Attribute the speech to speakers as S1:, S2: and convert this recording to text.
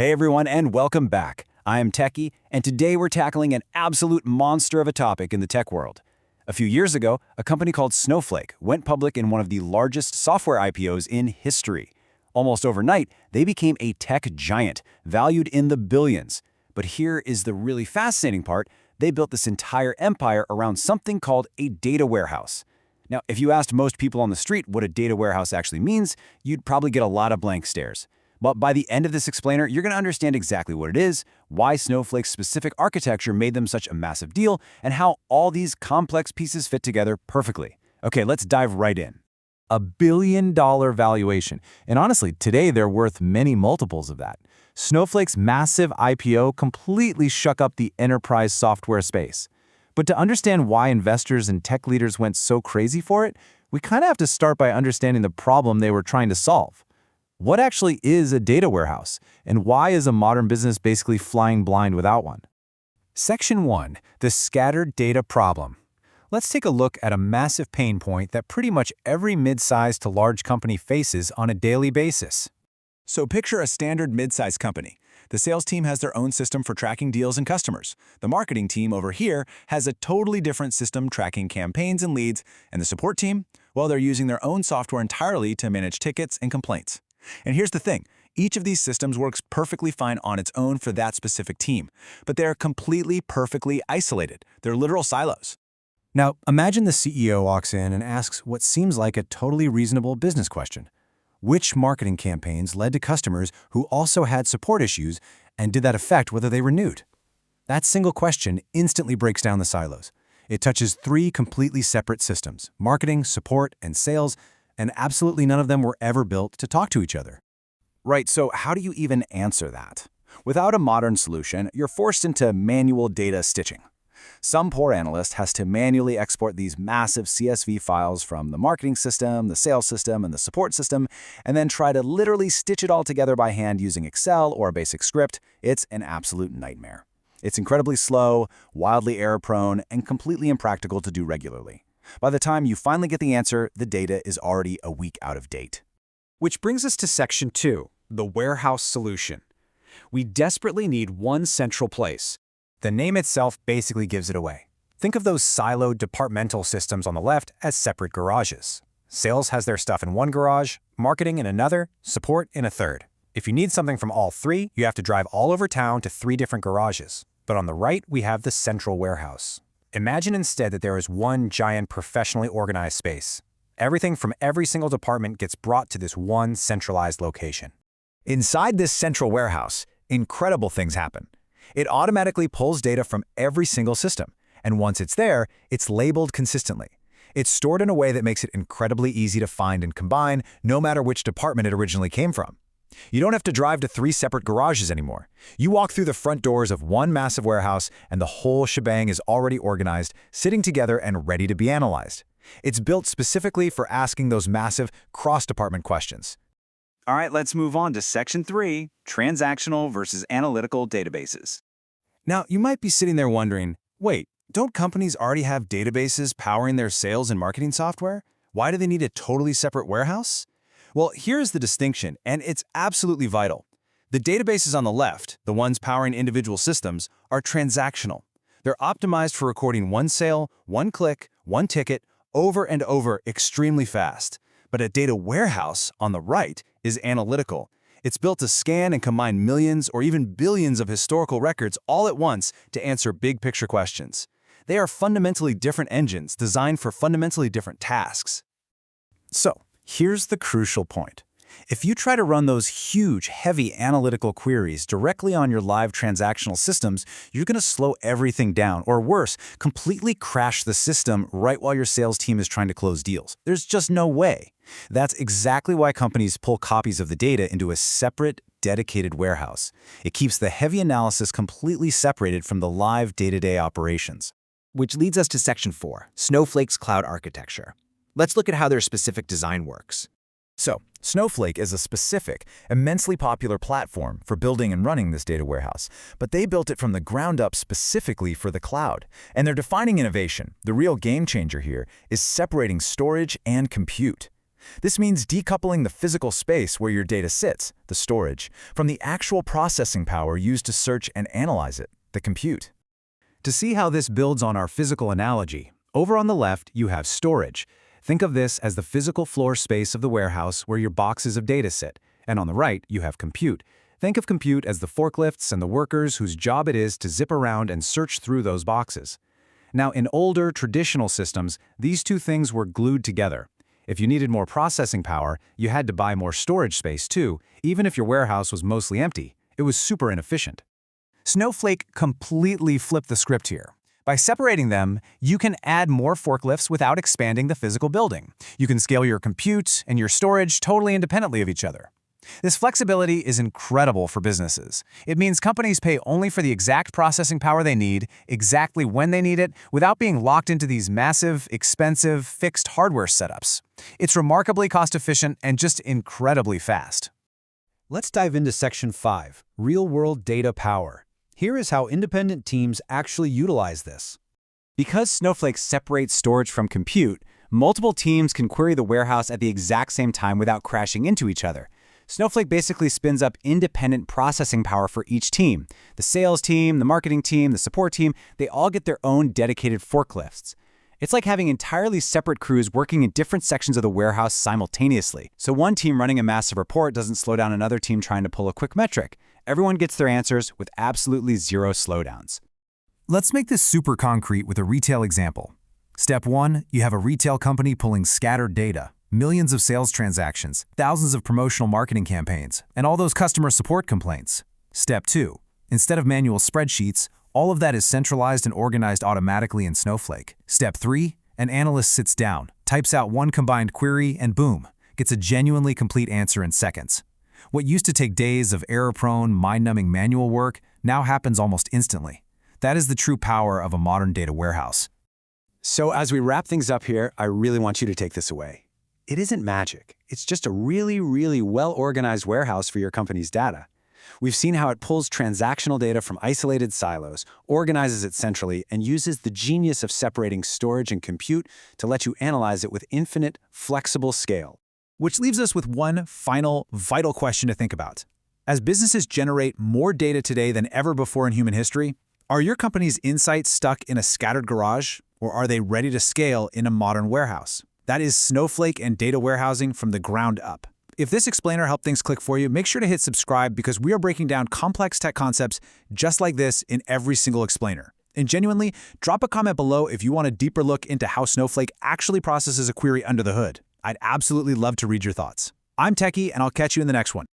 S1: Hey everyone, and welcome back. I am Techie, and today we're tackling an absolute monster of a topic in the tech world. A few years ago, a company called Snowflake went public in one of the largest software IPOs in history. Almost overnight, they became a tech giant, valued in the billions. But here is the really fascinating part. They built this entire empire around something called a data warehouse. Now, if you asked most people on the street what a data warehouse actually means, you'd probably get a lot of blank stares. But by the end of this explainer, you're going to understand exactly what it is, why Snowflake's specific architecture made them such a massive deal, and how all these complex pieces fit together perfectly. Okay, let's dive right in. $1 billion valuation. And honestly, today they're worth many multiples of that. Snowflake's massive IPO completely shook up the enterprise software space. But to understand why investors and tech leaders went so crazy for it, we kind of have to start by understanding the problem they were trying to solve. What actually is a data warehouse, and why is a modern business basically flying blind without one? Section 1. The Scattered Data Problem. Let's take a look at a massive pain point that pretty much every mid-sized to large company faces on a daily basis. So picture a standard mid-sized company. The sales team has their own system for tracking deals and customers. The marketing team over here has a totally different system tracking campaigns and leads, and the support team, well, they're using their own software entirely to manage tickets and complaints. And here's the thing, each of these systems works perfectly fine on its own for that specific team, but they're completely perfectly isolated. They're literal silos. Now, imagine the CEO walks in and asks what seems like a totally reasonable business question. Which marketing campaigns led to customers who also had support issues, and did that affect whether they renewed? That single question instantly breaks down the silos. It touches 3 completely separate systems, marketing, support, and sales, and absolutely none of them were ever built to talk to each other. Right, so how do you even answer that? Without a modern solution, you're forced into manual data stitching. Some poor analyst has to manually export these massive CSV files from the marketing system, the sales system, and the support system, and then try to literally stitch it all together by hand using Excel or a basic script. It's an absolute nightmare. It's incredibly slow, wildly error-prone, and completely impractical to do regularly. By the time you finally get the answer, the data is already a week out of date. Which brings us to Section 2, the warehouse solution. We desperately need one central place. The name itself basically gives it away. Think of those siloed departmental systems on the left as separate garages. Sales has their stuff in one garage, marketing in another, support in a third. If you need something from all 3, you have to drive all over town to 3 different garages. But on the right, we have the central warehouse. Imagine instead that there is one giant professionally organized space. Everything from every single department gets brought to this one centralized location. Inside this central warehouse, incredible things happen. It automatically pulls data from every single system, and once it's there, it's labeled consistently. It's stored in a way that makes it incredibly easy to find and combine, no matter which department it originally came from. You don't have to drive to 3 separate garages anymore. You walk through the front doors of one massive warehouse, and the whole shebang is already organized, sitting together and ready to be analyzed. It's built specifically for asking those massive cross-department questions. All right, let's move on to Section 3, transactional versus analytical databases. Now, you might be sitting there wondering, wait, don't companies already have databases powering their sales and marketing software? Why do they need a totally separate warehouse? Well, here's the distinction, and it's absolutely vital. The databases on the left, the ones powering individual systems, are transactional. They're optimized for recording one sale, one click, one ticket, over and over extremely fast. But a data warehouse, on the right, is analytical. It's built to scan and combine millions or even billions of historical records all at once to answer big-picture questions. They are fundamentally different engines designed for fundamentally different tasks. So, here's the crucial point. If you try to run those huge, heavy analytical queries directly on your live transactional systems, you're going to slow everything down, or worse, completely crash the system right while your sales team is trying to close deals. There's just no way. That's exactly why companies pull copies of the data into a separate, dedicated warehouse. It keeps the heavy analysis completely separated from the live day-to-day operations.
S2: Which leads us to Section 4, Snowflake's cloud architecture. Let's look at how their specific design works.
S1: So, Snowflake is a specific, immensely popular platform for building and running this data warehouse, but they built it from the ground up specifically for the cloud. And they're defining innovation. The real game changer here is separating storage and compute.
S3: This means decoupling the physical space where your data sits, the storage, from the actual processing power used to search and analyze it, the compute.
S1: To see how this builds on our physical analogy, over on the left you have storage. Think of this as the physical floor space of the warehouse where your boxes of data sit, and on the right you have compute. Think of compute as the forklifts and the workers whose job it is to zip around and search through those boxes. Now, in older, traditional systems, these two things were glued together. If you needed more processing power, you had to buy more storage space too, even if your warehouse was mostly empty. It was super inefficient. Snowflake completely flipped the script here. By separating them, you can add more forklifts without expanding the physical building. You can scale your compute and your storage totally independently of each other. This flexibility is incredible for businesses. It means companies pay only for the exact processing power they need, exactly when they need it, without being locked into these massive, expensive, fixed hardware setups. It's remarkably cost-efficient and just incredibly fast. Let's dive into Section 5, Real-World Data Power. Here is how independent teams actually utilize this. Because Snowflake separates storage from compute, multiple teams can query the warehouse at the exact same time without crashing into each other. Snowflake basically spins up independent processing power for each team. The sales team, the marketing team, the support team, they all get their own dedicated forklifts. It's like having entirely separate crews working in different sections of the warehouse simultaneously. So one team running a massive report doesn't slow down another team trying to pull a quick metric. Everyone gets their answers with absolutely zero slowdowns. Let's make this super concrete with a retail example. Step 1, you have a retail company pulling scattered data. Millions of sales transactions, thousands of promotional marketing campaigns, and all those customer support complaints. Step 2. Instead of manual spreadsheets, all of that is centralized and organized automatically in Snowflake. Step 3. An analyst sits down, types out one combined query, and boom, gets a genuinely complete answer in seconds. What used to take days of error-prone, mind-numbing manual work now happens almost instantly. That is the true power of a modern data warehouse. So as we wrap things up here, I really want you to take this away. It isn't magic. It's just a really, really well-organized warehouse for your company's data. We've seen how it pulls transactional data from isolated silos, organizes it centrally, and uses the genius of separating storage and compute to let you analyze it with infinite, flexible scale. Which leaves us with one final, vital question to think about. As businesses generate more data today than ever before in human history, are your company's insights stuck in a scattered garage, or are they ready to scale in a modern warehouse? That is Snowflake and data warehousing from the ground up. If this explainer helped things click for you, make sure to hit subscribe because we are breaking down complex tech concepts just like this in every single explainer. And genuinely, drop a comment below if you want a deeper look into how Snowflake actually processes a query under the hood. I'd absolutely love to read your thoughts. I'm Techie, and I'll catch you in the next one.